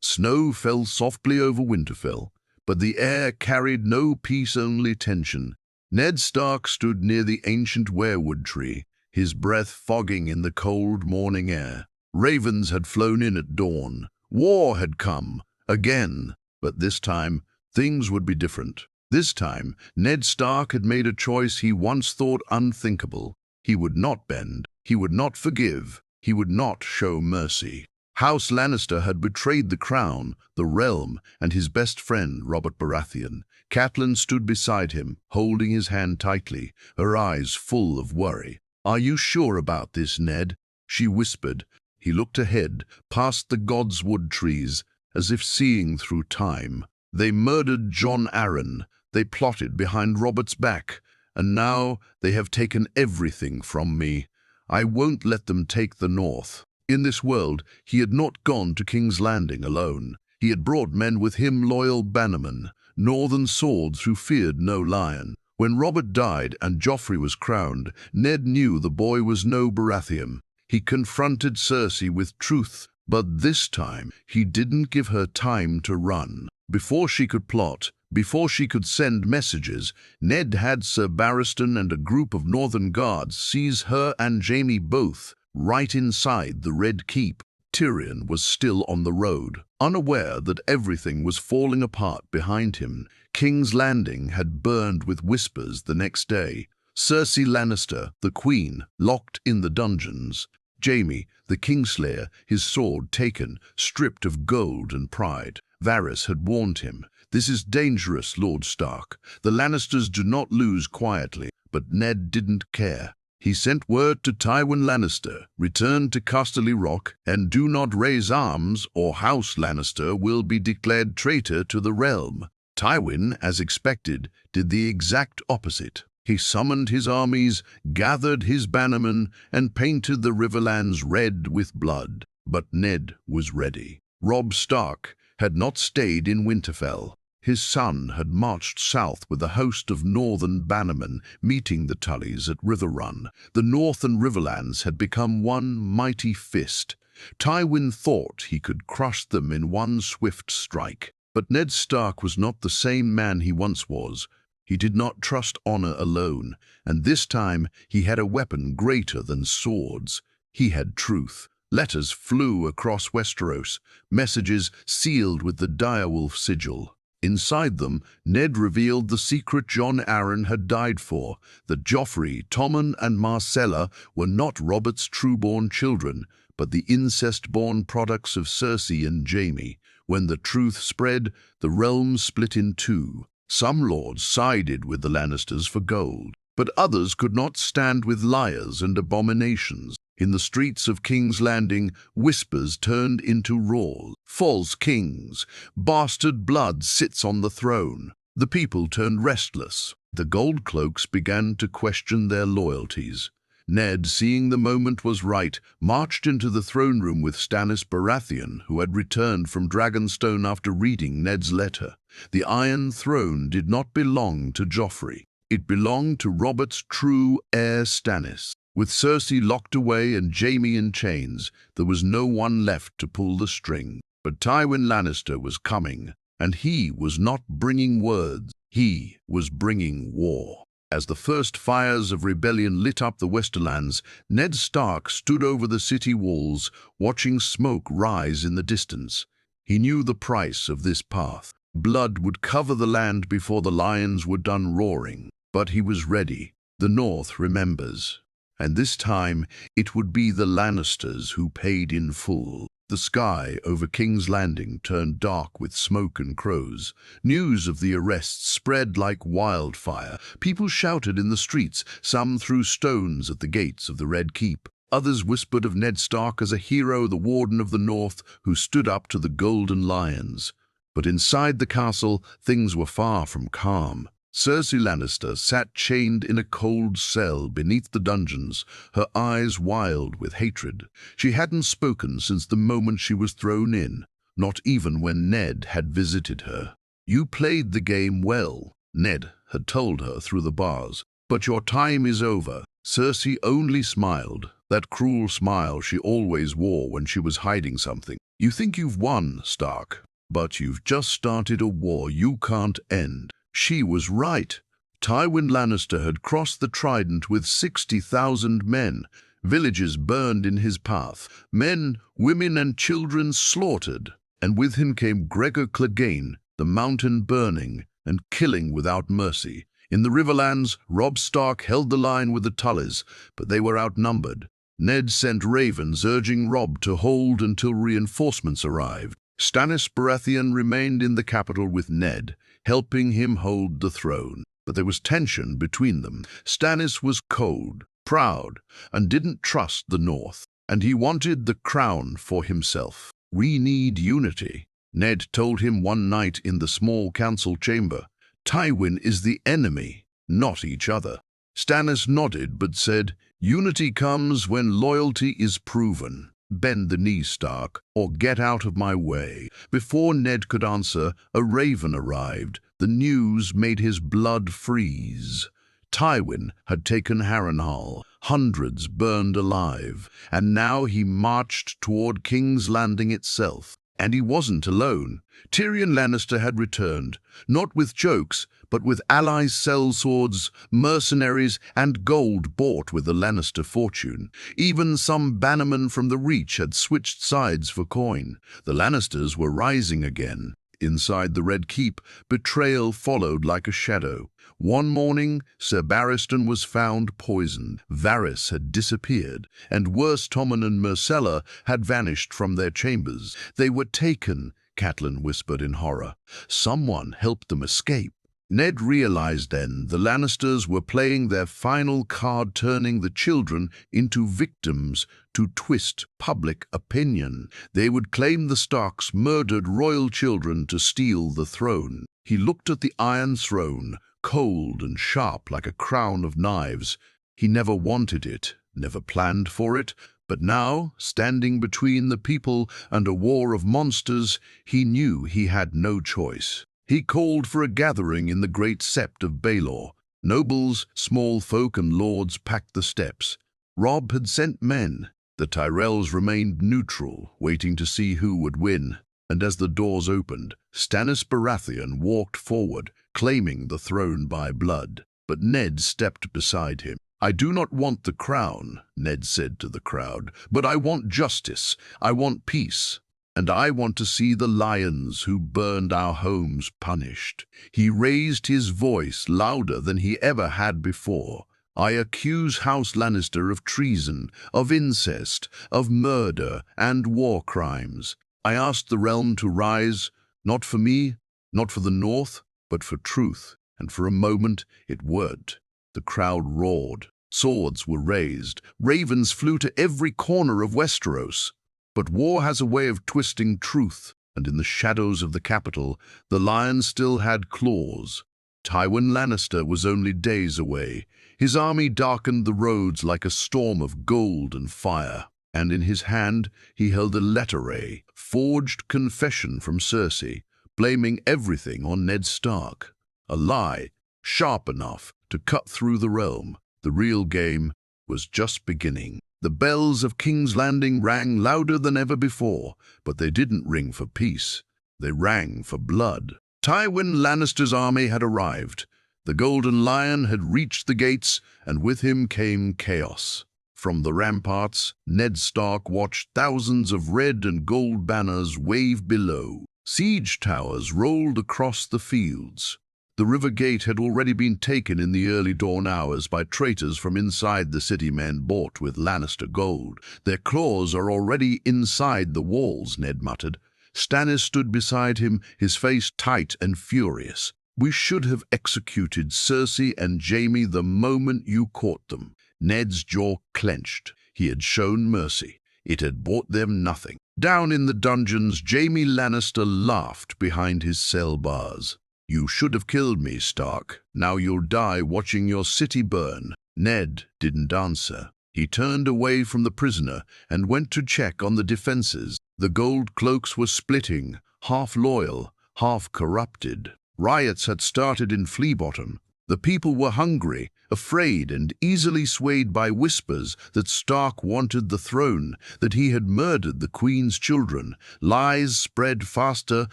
Snow fell softly over Winterfell, but the air carried no peace, only tension. Ned Stark stood near the ancient weirwood tree, his breath fogging in the cold morning air. Ravens had flown in at dawn. War had come, again, but this time things would be different. This time, Ned Stark had made a choice he once thought unthinkable. He would not bend, he would not forgive, he would not show mercy. House Lannister had betrayed the crown, the realm, and his best friend, Robert Baratheon. Catelyn stood beside him, holding his hand tightly, her eyes full of worry. "Are you sure about this, Ned?" she whispered. He looked ahead, past the Godswood trees, as if seeing through time. "They murdered Jon Arryn. They plotted behind Robert's back, and now they have taken everything from me. I won't let them take the North." In this world, he had not gone to King's Landing alone. He had brought men with him, loyal bannermen, northern swords who feared no lion. When Robert died and Joffrey was crowned, Ned knew the boy was no Baratheon. He confronted Cersei with truth, but this time he didn't give her time to run. Before she could plot, before she could send messages, Ned had Sir Barristan and a group of Northern Guards seize her and Jaime both, right inside the Red Keep. Tyrion was still on the road, unaware that everything was falling apart behind him. King's Landing had burned with whispers the next day. Cersei Lannister, the Queen, locked in the dungeons. Jaime, the Kingslayer, his sword taken, stripped of gold and pride. Varys had warned him, "This is dangerous, Lord Stark. The Lannisters do not lose quietly." But Ned didn't care. He sent word to Tywin Lannister, "Return to Casterly Rock, and do not raise arms, or House Lannister will be declared traitor to the realm." Tywin, as expected, did the exact opposite. He summoned his armies, gathered his bannermen, and painted the Riverlands red with blood. But Ned was ready. Robb Stark had not stayed in Winterfell. His son had marched south with a host of northern bannermen, meeting the Tullys at Riverrun. The North and Riverlands had become one mighty fist. Tywin thought he could crush them in one swift strike. But Ned Stark was not the same man he once was. He did not trust honor alone, and this time he had a weapon greater than swords. He had truth. Letters flew across Westeros, messages sealed with the direwolf sigil. Inside them, Ned revealed the secret Jon Arryn had died for, that Joffrey, Tommen, and Myrcella were not Robert's true-born children, but the incest-born products of Cersei and Jaime. When the truth spread, the realm split in two. Some lords sided with the Lannisters for gold, but others could not stand with liars and abominations. In the streets of King's Landing, whispers turned into roars. "False kings! Bastard blood sits on the throne!" The people turned restless. The Goldcloaks began to question their loyalties. Ned, seeing the moment was right, marched into the throne room with Stannis Baratheon, who had returned from Dragonstone after reading Ned's letter. The Iron Throne did not belong to Joffrey. It belonged to Robert's true heir, Stannis. With Cersei locked away and Jaime in chains, there was no one left to pull the string. But Tywin Lannister was coming, and he was not bringing words. He was bringing war. As the first fires of rebellion lit up the Westerlands, Ned Stark stood over the city walls, watching smoke rise in the distance. He knew the price of this path. Blood would cover the land before the lions were done roaring. But he was ready. The North remembers. And this time it would be the Lannisters who paid in full. The sky over King's Landing turned dark with smoke and crows. News of the arrests spread like wildfire. People shouted in the streets, some threw stones at the gates of the Red Keep. Others whispered of Ned Stark as a hero, the Warden of the North, who stood up to the Golden Lions. But inside the castle, things were far from calm. Cersei Lannister sat chained in a cold cell beneath the dungeons, her eyes wild with hatred. She hadn't spoken since the moment she was thrown in, not even when Ned had visited her. "You played the game well," Ned had told her through the bars, "but your time is over." Cersei only smiled, that cruel smile she always wore when she was hiding something. You think you've won, Stark, but you've just started a war you can't end. She was right. Tywin Lannister had crossed the Trident with 60,000 men, villages burned in his path, men, women and children slaughtered. And with him came Gregor Clegane, the mountain burning and killing without mercy. In the Riverlands, Robb Stark held the line with the Tullys, but they were outnumbered. Ned sent ravens urging Robb to hold until reinforcements arrived. Stannis Baratheon remained in the capital with Ned, helping him hold the throne. But there was tension between them. Stannis was cold, proud, and didn't trust the North, and he wanted the crown for himself. "We need unity," Ned told him one night in the small council chamber. "Tywin is the enemy, not each other." Stannis nodded but said, "Unity comes when loyalty is proven. Bend the knee, Stark, or get out of my way." Before Ned could answer, a raven arrived. The news made his blood freeze. Tywin had taken Harrenhal, hundreds burned alive, and now he marched toward King's Landing itself. And he wasn't alone. Tyrion Lannister had returned, not with jokes, but with allies' sellswords, mercenaries, and gold bought with the Lannister fortune. Even some bannermen from the Reach had switched sides for coin. The Lannisters were rising again. Inside the Red Keep, betrayal followed like a shadow. One morning, Ser Barristan was found poisoned. Varys had disappeared, and worse, Tommen and Myrcella had vanished from their chambers. "They were taken," Catelyn whispered in horror. "Someone helped them escape." Ned realized then the Lannisters were playing their final card, turning the children into victims to twist public opinion. They would claim the Starks murdered royal children to steal the throne. He looked at the Iron Throne, cold and sharp like a crown of knives. He never wanted it, never planned for it, but now, standing between the people and a war of monsters, he knew he had no choice. He called for a gathering in the great sept of Baelor. Nobles, small folk and lords packed the steps. Robb had sent men. The Tyrells remained neutral, waiting to see who would win. And as the doors opened, Stannis Baratheon walked forward, claiming the throne by blood. But Ned stepped beside him. "I do not want the crown," Ned said to the crowd, "but I want justice. I want peace. And I want to see the lions who burned our homes punished." He raised his voice louder than he ever had before. "I accuse House Lannister of treason, of incest, of murder and war crimes. I ask the realm to rise, not for me, not for the North, but for truth." And for a moment it worked. The crowd roared. Swords were raised. Ravens flew to every corner of Westeros. But war has a way of twisting truth, and in the shadows of the capital, the lion still had claws. Tywin Lannister was only days away. His army darkened the roads like a storm of gold and fire, and in his hand he held a letter, forged confession from Cersei, blaming everything on Ned Stark. A lie, sharp enough to cut through the realm. The real game was just beginning. The bells of King's Landing rang louder than ever before, but they didn't ring for peace. They rang for blood. Tywin Lannister's army had arrived. The Golden Lion had reached the gates, and with him came chaos. From the ramparts, Ned Stark watched thousands of red and gold banners wave below. Siege towers rolled across the fields. The river gate had already been taken in the early dawn hours by traitors from inside the city, men bought with Lannister gold. "Their claws are already inside the walls," Ned muttered. Stannis stood beside him, his face tight and furious. "We should have executed Cersei and Jaime the moment you caught them." Ned's jaw clenched. He had shown mercy. It had bought them nothing. Down in the dungeons, Jaime Lannister laughed behind his cell bars. "You should have killed me, Stark. Now you'll die watching your city burn." Ned didn't answer. He turned away from the prisoner and went to check on the defenses. The gold cloaks were splitting, half loyal, half corrupted. Riots had started in Fleabottom. The people were hungry, afraid, and easily swayed by whispers that Stark wanted the throne, that he had murdered the Queen's children. Lies spread faster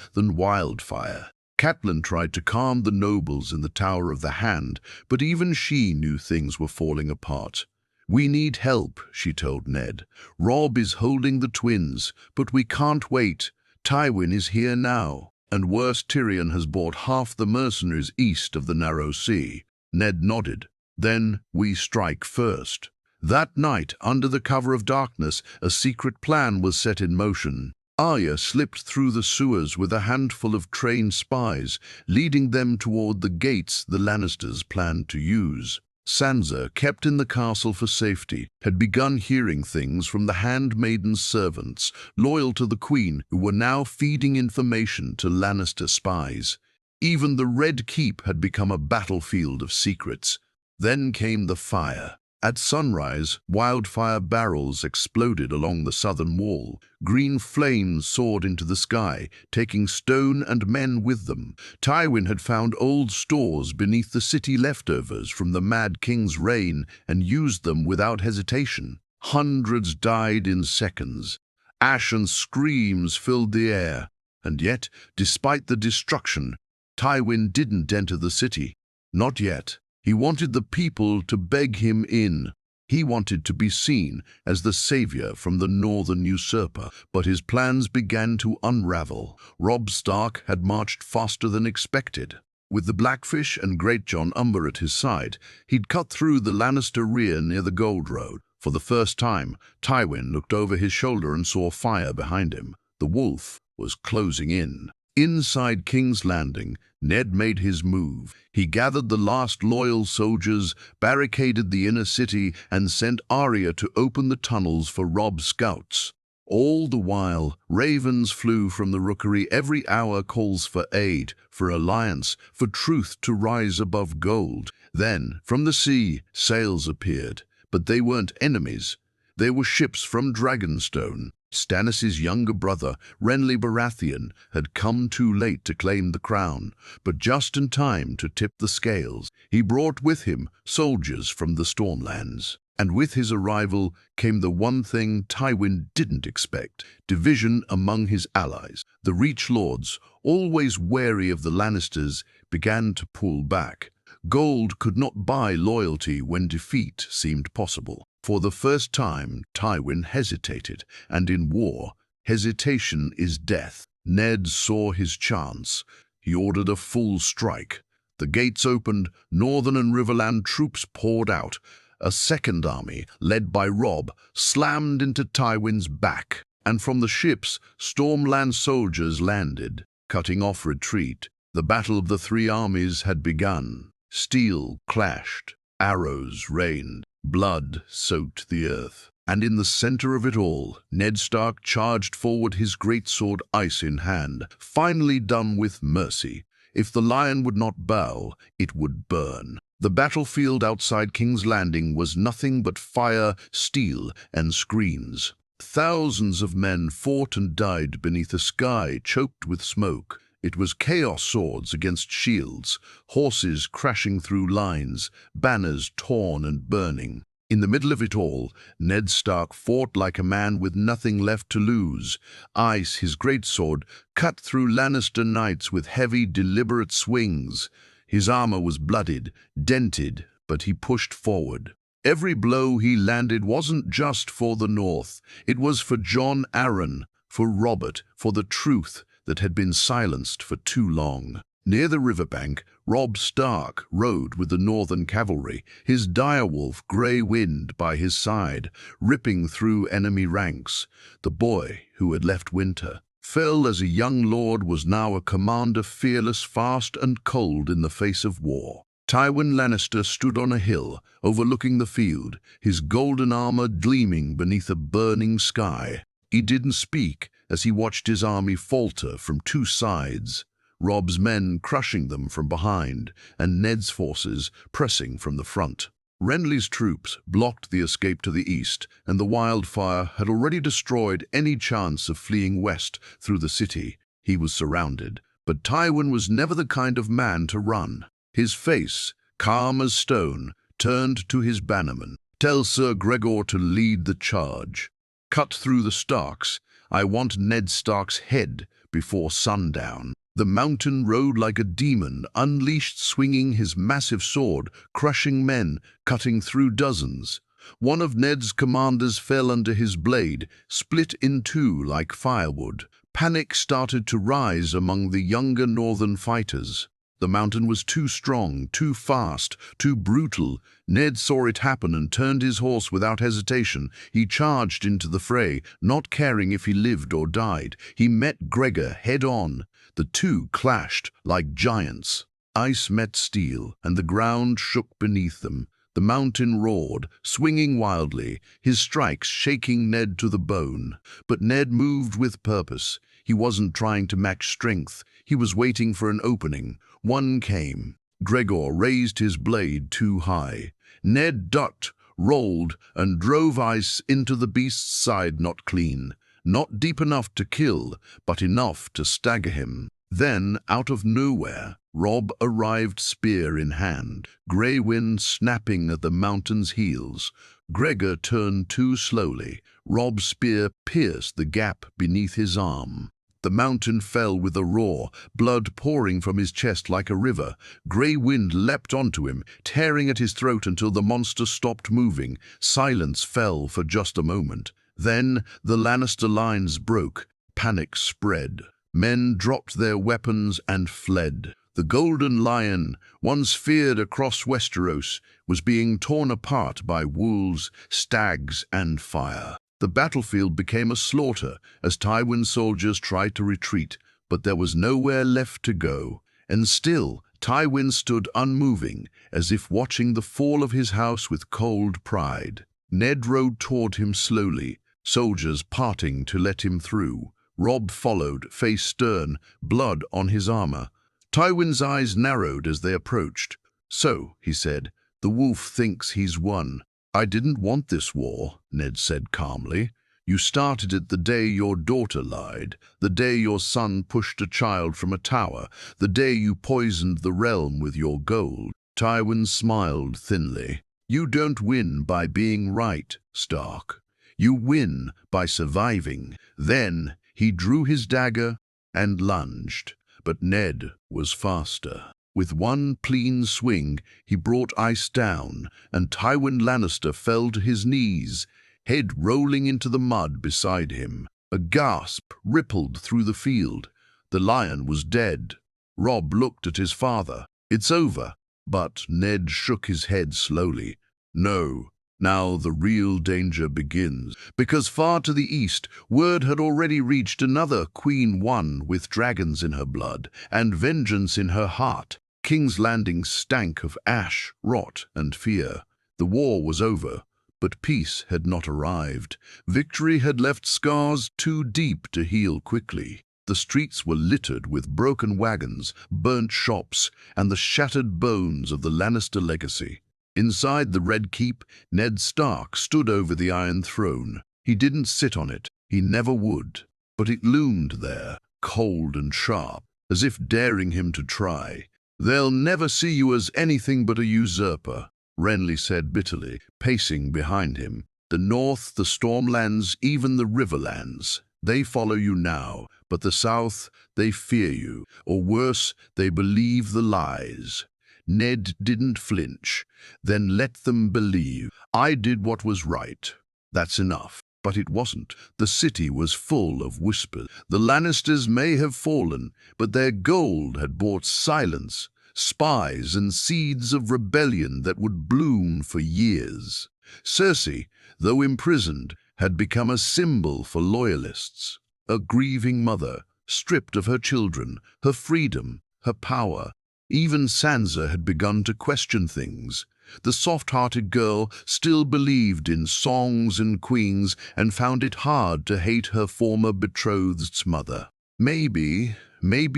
than wildfire. Catelyn tried to calm the nobles in the Tower of the Hand, but even she knew things were falling apart. "We need help," she told Ned. "Robb is holding the twins, but we can't wait. Tywin is here now. And worse, Tyrion has brought half the mercenaries east of the Narrow Sea." Ned nodded. "Then we strike first." That night, under the cover of darkness, a secret plan was set in motion. Arya slipped through the sewers with a handful of trained spies, leading them toward the gates the Lannisters planned to use. Sansa, kept in the castle for safety, had begun hearing things from the handmaiden servants, loyal to the Queen, who were now feeding information to Lannister spies. Even the Red Keep had become a battlefield of secrets. Then came the fire. At sunrise, wildfire barrels exploded along the southern wall. Green flames soared into the sky, taking stone and men with them. Tywin had found old stores beneath the city leftovers from the Mad King's reign and used them without hesitation. Hundreds died in seconds. Ash and screams filled the air. And yet, despite the destruction, Tywin didn't enter the city. Not yet. He wanted the people to beg him in. He wanted to be seen as the savior from the northern usurper, but his plans began to unravel. Robb Stark had marched faster than expected. With the Blackfish and Greatjon Umber at his side, he'd cut through the Lannister rear near the Gold Road. For the first time, Tywin looked over his shoulder and saw fire behind him. The wolf was closing in. Inside King's Landing, Ned made his move. He gathered the last loyal soldiers, barricaded the inner city, and sent Arya to open the tunnels for Robb's scouts. All the while, ravens flew from the rookery. Every hour calls for aid, for alliance, for truth to rise above gold. Then, from the sea, sails appeared. But they weren't enemies. They were ships from Dragonstone. Stannis' younger brother, Renly Baratheon, had come too late to claim the crown, but just in time to tip the scales. He brought with him soldiers from the Stormlands. And with his arrival came the one thing Tywin didn't expect: division among his allies. The Reach Lords, always wary of the Lannisters, began to pull back. Gold could not buy loyalty when defeat seemed possible. For the first time, Tywin hesitated, and in war, hesitation is death. Ned saw his chance. He ordered a full strike. The gates opened, Northern and Riverland troops poured out. A second army, led by Robb, slammed into Tywin's back, and from the ships, Stormland soldiers landed, cutting off retreat. The battle of the three armies had begun. Steel clashed, arrows rained. Blood soaked the earth. And in the center of it all, Ned Stark charged forward, his greatsword ice in hand, finally done with mercy. If the lion would not bow, it would burn. The battlefield outside King's Landing was nothing but fire, steel, and screams. Thousands of men fought and died beneath a sky choked with smoke. It was chaos swords against shields, horses crashing through lines, banners torn and burning. In the middle of it all, Ned Stark fought like a man with nothing left to lose. Ice, his greatsword, cut through Lannister knights with heavy, deliberate swings. His armor was bloodied, dented, but he pushed forward. Every blow he landed wasn't just for the North. It was for Jon Arryn, for Robert, for the truth that had been silenced for too long. Near the riverbank, Robb Stark rode with the Northern cavalry, his direwolf Grey Wind by his side, ripping through enemy ranks. The boy who had left Winter fell as a young lord was now a commander, fearless, fast, and cold in the face of war. Tywin Lannister stood on a hill, overlooking the field, his golden armor gleaming beneath a burning sky. He didn't speak as he watched his army falter from two sides, Robb's men crushing them from behind, and Ned's forces pressing from the front. Renly's troops blocked the escape to the east, and the wildfire had already destroyed any chance of fleeing west through the city. He was surrounded, but Tywin was never the kind of man to run. His face, calm as stone, turned to his bannerman. "Tell Sir Gregor to lead the charge. Cut through the Starks. I want Ned Stark's head before sundown." The mountain rode like a demon, unleashed, swinging his massive sword, crushing men, cutting through dozens. One of Ned's commanders fell under his blade, split in two like firewood. Panic started to rise among the younger northern fighters. The mountain was too strong, too fast, too brutal. Ned saw it happen and turned his horse without hesitation. He charged into the fray, not caring if he lived or died. He met Gregor head-on. The two clashed like giants. Ice met steel, and the ground shook beneath them. The mountain roared, swinging wildly, his strikes shaking Ned to the bone. But Ned moved with purpose. He wasn't trying to match strength. He was waiting for an opening. One came. Gregor raised his blade too high. Ned ducked, rolled, and drove ice into the beast's side, not clean. Not deep enough to kill, but enough to stagger him. Then, out of nowhere, Robb arrived, spear in hand, grey wind snapping at the mountain's heels. Gregor turned too slowly. Robb's spear pierced the gap beneath his arm. The mountain fell with a roar, blood pouring from his chest like a river. Grey wind leapt onto him, tearing at his throat until the monster stopped moving. Silence fell for just a moment. Then the Lannister lines broke. Panic spread. Men dropped their weapons and fled. The Golden Lion, once feared across Westeros, was being torn apart by wolves, stags, and fire. The battlefield became a slaughter as Tywin's soldiers tried to retreat, but there was nowhere left to go. And still, Tywin stood unmoving, as if watching the fall of his house with cold pride. Ned rode toward him slowly, soldiers parting to let him through. Robb followed, face stern, blood on his armor. Tywin's eyes narrowed as they approached. "So," he said, "the wolf thinks he's won." "I didn't want this war," Ned said calmly. "You started it the day your daughter lied, the day your son pushed a child from a tower, the day you poisoned the realm with your gold." Tywin smiled thinly. "You don't win by being right, Stark. You win by surviving." Then he drew his dagger and lunged, but Ned was faster. With one clean swing, he brought ice down, and Tywin Lannister fell to his knees, head rolling into the mud beside him. A gasp rippled through the field. The lion was dead. Robb looked at his father. "It's over." But Ned shook his head slowly. "No. Now the real danger begins." Because far to the east, word had already reached another Queen One with dragons in her blood and vengeance in her heart. King's Landing stank of ash, rot, and fear. The war was over, but peace had not arrived. Victory had left scars too deep to heal quickly. The streets were littered with broken wagons, burnt shops, and the shattered bones of the Lannister legacy. Inside the Red Keep, Ned Stark stood over the Iron Throne. He didn't sit on it. He never would. But it loomed there, cold and sharp, as if daring him to try. "They'll never see you as anything but a usurper," Renly said bitterly, pacing behind him. "The North, the Stormlands, even the Riverlands, they follow you now, but the South, they fear you, or worse, they believe the lies." Ned didn't flinch. "Then let them believe. I did what was right. That's enough." But it wasn't. The city was full of whispers. The Lannisters may have fallen, but their gold had bought silence, spies, and seeds of rebellion that would bloom for years. Cersei, though imprisoned, had become a symbol for loyalists. A grieving mother, stripped of her children, her freedom, her power. Even Sansa had begun to question things. The soft-hearted girl still believed in songs and queens and found it hard to hate her former betrothed's mother. Maybe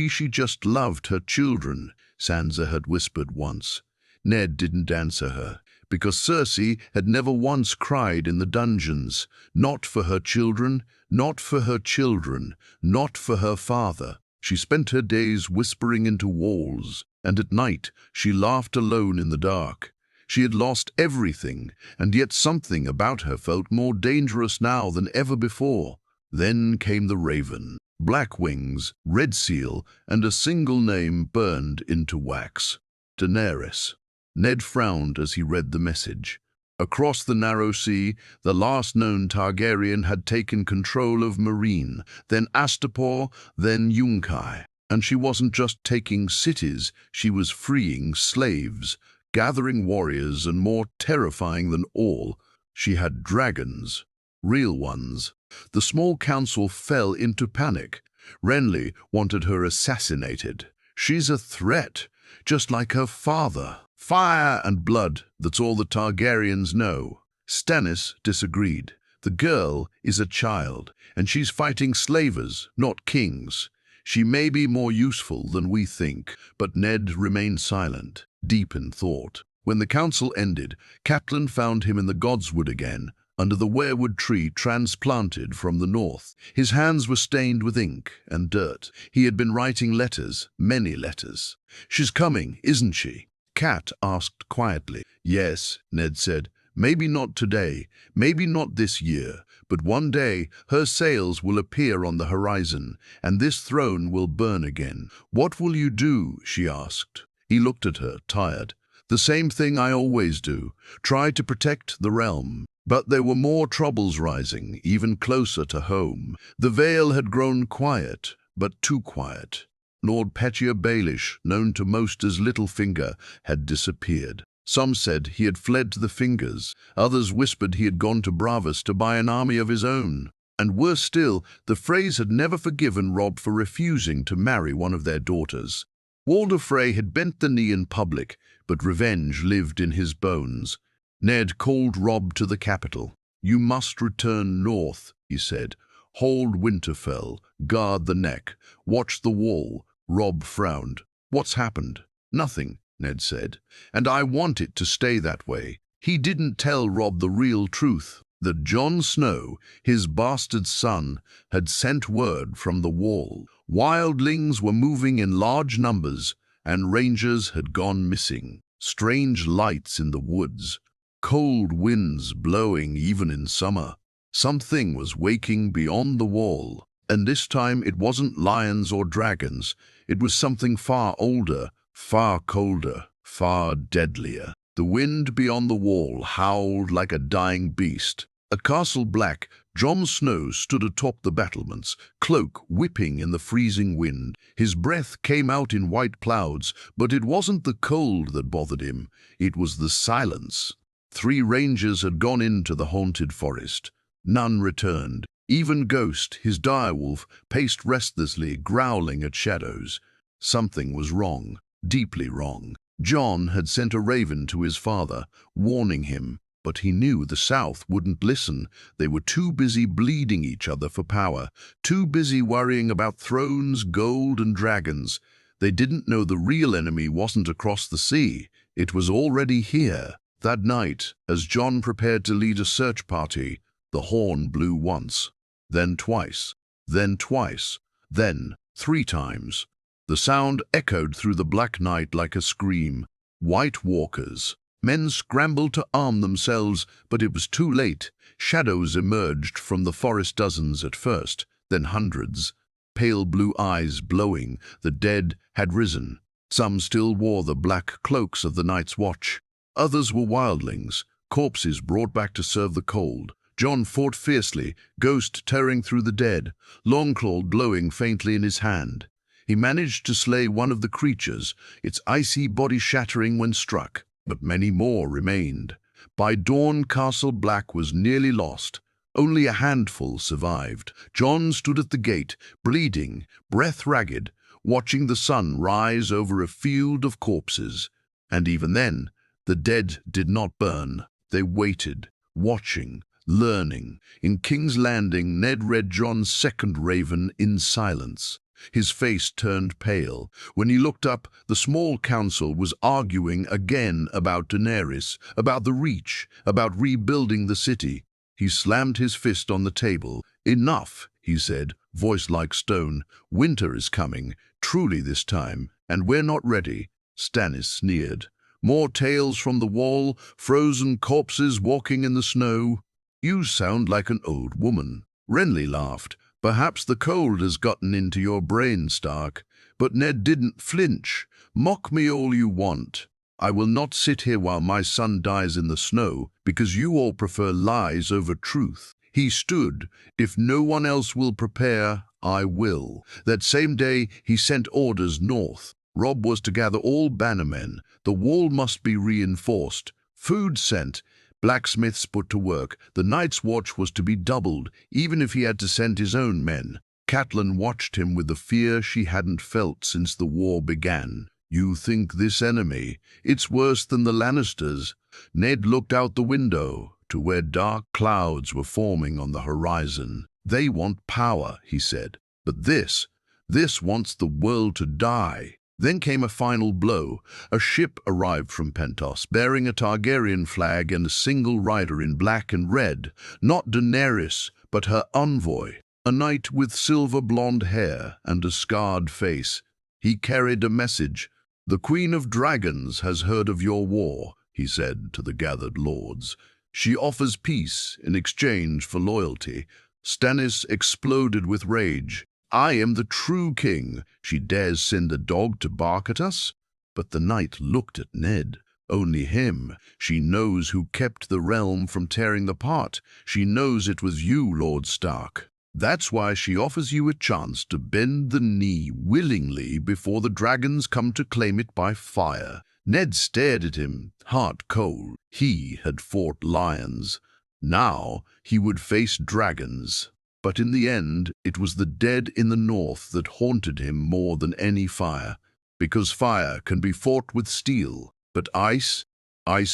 she just loved her children," Sansa had whispered once. Ned didn't answer her, because Cersei had never once cried in the dungeons. Not for her children, not for her children, not for her father. She spent her days whispering into walls, and at night she laughed alone in the dark. She had lost everything, and yet something about her felt more dangerous now than ever before. Then came the raven, black wings, red seal, and a single name burned into wax: Daenerys. Ned frowned as he read the message. Across the narrow sea, the last known Targaryen had taken control of Meereen, then Astapor, then Yunkai. And she wasn't just taking cities, she was freeing slaves, gathering warriors, and more terrifying than all, she had dragons. Real ones. The small council fell into panic. Renly wanted her assassinated. She's a threat, just like her father. Fire and blood, that's all the Targaryens know. Stannis disagreed. The girl is a child, and she's fighting slavers, not kings. She may be more useful than we think, but Ned remained silent, deep in thought. When the council ended, Catelyn found him in the Godswood again, under the weirwood tree transplanted from the north. His hands were stained with ink and dirt. He had been writing letters, many letters. "She's coming, isn't she?" Cat asked quietly. "Yes," Ned said. "Maybe not today, maybe not this year, but one day her sails will appear on the horizon, and this throne will burn again." "What will you do?" she asked. He looked at her, tired. "The same thing I always do, try to protect the realm." But there were more troubles rising, even closer to home. The Vale had grown quiet, but too quiet. Lord Petyr Baelish, known to most as Littlefinger, had disappeared. Some said he had fled to the Fingers. Others whispered he had gone to Bravos to buy an army of his own. And worse still, the Freys had never forgiven Robb for refusing to marry one of their daughters. Walder Frey had bent the knee in public, but revenge lived in his bones. Ned called Robb to the capital. "You must return north," he said. "Hold Winterfell, guard the neck, watch the wall." Robb frowned. "What's happened?" "Nothing," Ned said. "And I want it to stay that way." He didn't tell Robb the real truth, that Jon Snow, his bastard son, had sent word from the wall. Wildlings were moving in large numbers, and rangers had gone missing. Strange lights in the woods, cold winds blowing even in summer. Something was waking beyond the wall. And this time it wasn't lions or dragons. It was something far older, far colder, far deadlier. The wind beyond the wall howled like a dying beast. At Castle Black, Jon Snow stood atop the battlements, cloak whipping in the freezing wind. His breath came out in white clouds, but it wasn't the cold that bothered him. It was the silence. 3 rangers had gone into the haunted forest. None returned. Even Ghost, his direwolf, paced restlessly, growling at shadows. Something was wrong, deeply wrong. Jon had sent a raven to his father, warning him, but he knew the South wouldn't listen. They were too busy bleeding each other for power, too busy worrying about thrones, gold, and dragons. They didn't know the real enemy wasn't across the sea. It was already here. That night, as Jon prepared to lead a search party, the horn blew once. Then twice, then twice, then 3 times. The sound echoed through the black night like a scream. White walkers. Men scrambled to arm themselves, but it was too late. Shadows emerged from the forest, dozens at first, then hundreds. Pale blue eyes glowing, the dead had risen. Some still wore the black cloaks of the Night's Watch. Others were wildlings, corpses brought back to serve the cold. Jon fought fiercely, Ghost tearing through the dead, Longclaw glowing faintly in his hand. He managed to slay one of the creatures, its icy body shattering when struck, but many more remained. By dawn, Castle Black was nearly lost. Only a handful survived. Jon stood at the gate, bleeding, breath ragged, watching the sun rise over a field of corpses. And even then, the dead did not burn. They waited, watching, learning. In King's Landing, Ned read Jon's second raven in silence. His face turned pale. When he looked up, the small council was arguing again about Daenerys, about the Reach, about rebuilding the city. He slammed his fist on the table. "Enough," he said, voice like stone. "Winter is coming, truly this time, and we're not ready. Stannis sneered. "More tales from the wall, frozen corpses walking in the snow. You sound like an old woman." Renly laughed. "Perhaps the cold has gotten into your brain, Stark." But Ned didn't flinch. "Mock me all you want. I will not sit here while my son dies in the snow, because you all prefer lies over truth." He stood. "If no one else will prepare, I will." That same day, he sent orders north. Robb was to gather all bannermen. The wall must be reinforced. Food sent. Blacksmiths put to work. The night's watch was to be doubled, even if he had to send his own men. Catelyn watched him with the fear she hadn't felt since the war began. "You think this enemy? It's worse than the Lannisters." Ned looked out the window to where dark clouds were forming on the horizon. "They want power," he said. "But this wants the world to die." Then came a final blow. A ship arrived from Pentos, bearing a Targaryen flag and a single rider in black and red. Not Daenerys, but her envoy, a knight with silver blonde hair and a scarred face. He carried a message. "The Queen of Dragons has heard of your war," he said to the gathered lords. "She offers peace in exchange for loyalty." Stannis exploded with rage. "I am the true king. She dares send a dog to bark at us?" But the knight looked at Ned. "Only him. She knows who kept the realm from tearing apart. She knows it was you, Lord Stark. That's why she offers you a chance to bend the knee willingly before the dragons come to claim it by fire." Ned stared at him, heart cold. He had fought lions. Now he would face dragons. But in the end, it was the dead in the north that haunted him more than any fire. Because fire can be fought with steel, but ice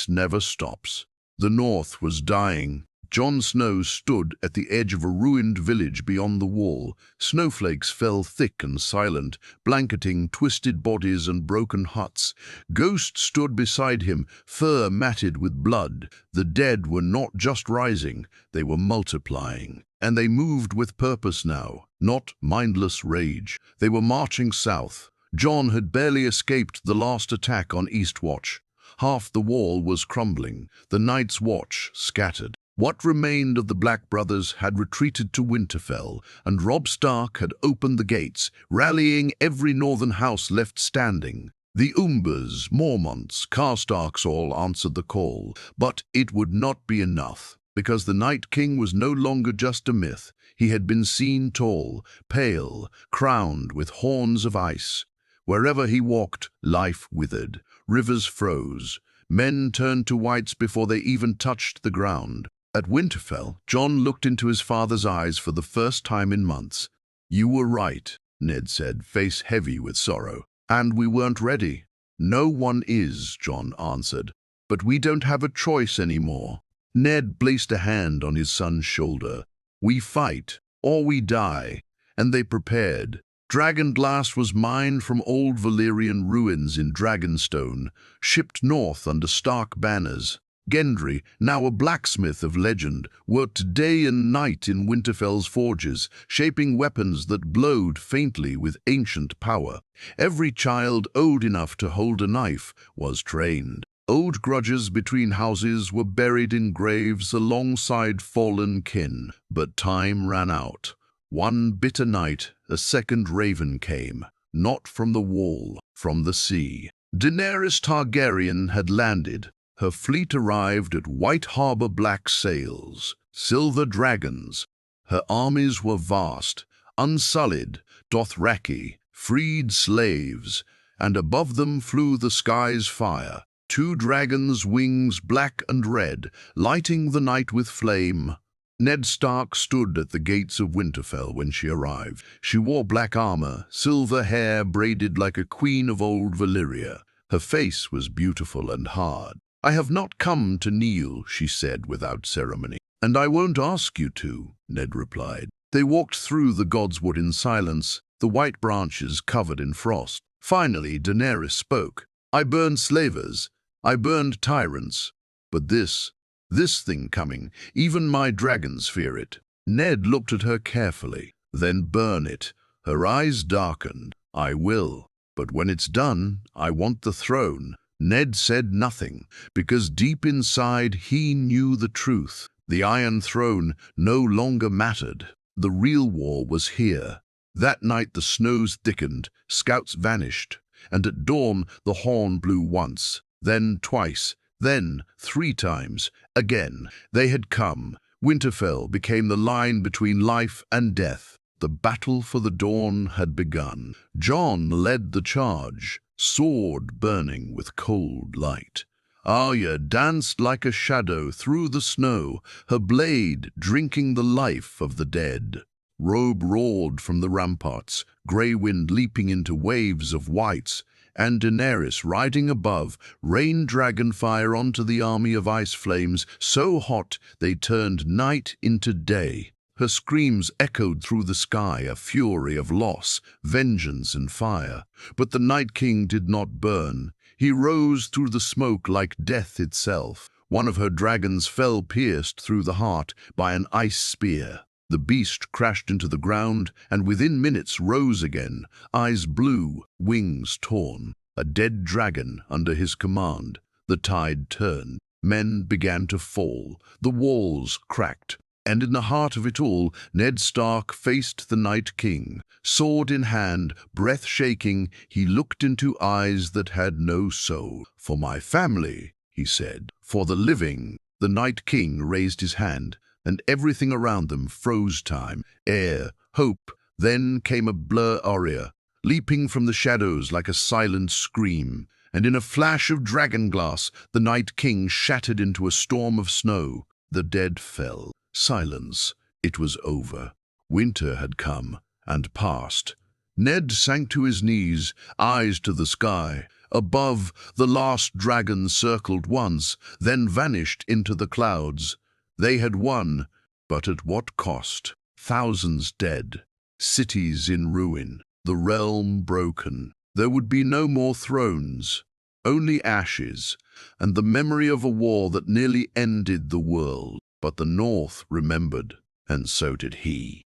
never stops. The north was dying. Jon Snow stood at the edge of a ruined village beyond the wall. Snowflakes fell thick and silent, blanketing twisted bodies and broken huts. Ghosts stood beside him, fur matted with blood. The dead were not just rising, they were multiplying. And they moved with purpose now, not mindless rage. They were marching south. Jon had barely escaped the last attack on Eastwatch. Half the wall was crumbling, the Night's Watch scattered. What remained of the Black Brothers had retreated to Winterfell, and Robb Stark had opened the gates, rallying every northern house left standing. The Umbers, Mormonts, Karstarks all answered the call, but it would not be enough, because the Night King was no longer just a myth. He had been seen tall, pale, crowned with horns of ice. Wherever he walked, life withered, rivers froze, men turned to whites before they even touched the ground. At Winterfell, Jon looked into his father's eyes for the first time in months. "You were right," Ned said, face heavy with sorrow. "And we weren't ready." "No one is," Jon answered. "But we don't have a choice anymore." Ned placed a hand on his son's shoulder. "We fight, or we die." And they prepared. Dragonglass was mined from old Valyrian ruins in Dragonstone, shipped north under Stark banners. Gendry, now a blacksmith of legend, worked day and night in Winterfell's forges, shaping weapons that glowed faintly with ancient power. Every child old enough to hold a knife was trained. Old grudges between houses were buried in graves alongside fallen kin, but time ran out. One bitter night, a second raven came, not from the wall, from the sea. Daenerys Targaryen had landed. Her fleet arrived at White Harbor, black sails, silver dragons. Her armies were vast, unsullied, Dothraki, freed slaves, and above them flew the sky's fire. 2 dragons' wings, black and red, lighting the night with flame. Ned Stark stood at the gates of Winterfell when she arrived. She wore black armor, silver hair braided like a queen of old Valyria. Her face was beautiful and hard. "I have not come to kneel," she said without ceremony. "And I won't ask you to," Ned replied. They walked through the godswood in silence, the white branches covered in frost. Finally, Daenerys spoke. "I burned slavers. I burned tyrants. But this thing coming, even my dragons fear it." Ned looked at her carefully. "Then burn it." Her eyes darkened. "I will." But when it's done, I want the throne." Ned said nothing, because deep inside he knew the truth. The Iron Throne no longer mattered. The real war was here. That night the snows thickened, scouts vanished, and at dawn the horn blew once, then twice, then 3 times. Again they had come. Winterfell became the line between life and death. The battle for the dawn had begun. Jon led the charge, sword burning with cold light. Arya danced like a shadow through the snow, her blade drinking the life of the dead. Robe roared from the ramparts, grey wind leaping into waves of whites, and Daenerys, riding above, rained dragonfire onto the army of ice flames, so hot they turned night into day. Her screams echoed through the sky, a fury of loss, vengeance, and fire. But the Night King did not burn. He rose through the smoke like death itself. One of her dragons fell pierced through the heart by an ice spear. The beast crashed into the ground, and within minutes rose again, eyes blue, wings torn. A dead dragon under his command. The tide turned. Men began to fall. The walls cracked. And in the heart of it all, Ned Stark faced the Night King. Sword in hand, breath shaking, he looked into eyes that had no soul. "For my family," he said. "For the living." The Night King raised his hand, and everything around them froze time, air, hope. Then came a blur Arya, leaping from the shadows like a silent scream. And in a flash of dragonglass, the Night King shattered into a storm of snow. The dead fell. Silence. It was over. Winter had come and passed. Ned sank to his knees, eyes to the sky. Above, the last dragon circled once, then vanished into the clouds. They had won, but at what cost? Thousands dead, cities in ruin, the realm broken. There would be no more thrones, only ashes, and the memory of a war that nearly ended the world. But the North remembered, and so did he.